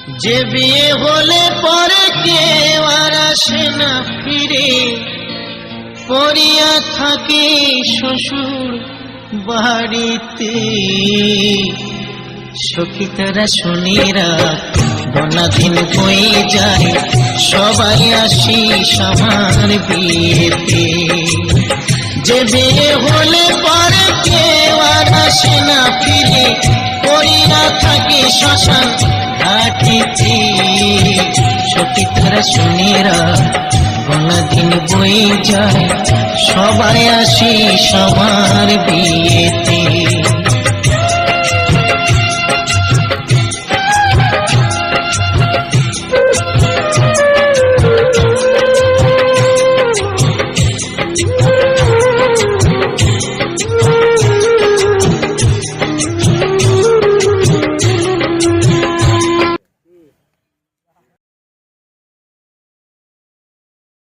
যে বিয়ে হলে পরে কেউ আর আসে না ফিরে, পড়িয়া থাকে শ্বশুর বাড়িতে। সখী তারা শুনিরা বনাদিন বয়ে যায়, সবাই আসিস আমার বিয়েতে। যে বিয়ে হলে পরে কেউ আর আসে না ফিরে, পড়িয়া থাকে শ্মশান ঘাটিতে। সখী তারা শুনিরা বনাদিন বয়ে যায়, সবাই আসিস আমার বিয়েতে।